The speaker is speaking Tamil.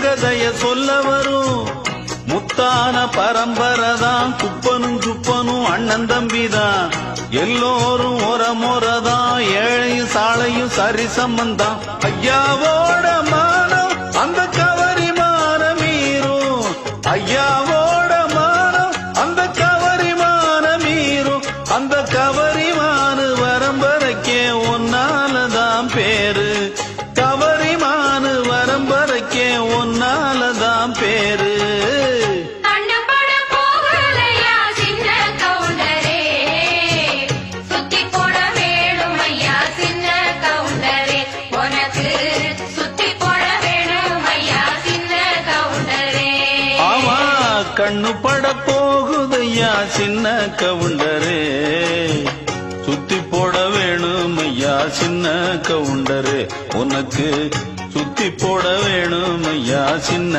கதைய சொல்ல வரும். முத்தான பரம்பரதான், குப்பனும் சுப்பனும் அண்ணன் தம்பிதான். எல்லோரும் ஒரமுறதான், ஏழையும் சாலையும் சரி சம்பந்தான். ஐயாவோட மானம் அந்த கவரி மானம் மீறும். ஐயாவோட மானம் அந்த கவரி மானம் மீறும். அந்த கவரி மானு வரம்பரைக்கே ஒன்னாலதான் பேரு. கவரி மானு வரம்பரைக்கே ஒன்னாலதான் பேரு. கண்ணு பட போகுதையா சின்ன கவுண்டரே, சுத்தி போட வேணும் ஐயா சின்ன கவுண்டரே, உனக்கு சுத்தி போட வேணும் ஐயா சின்ன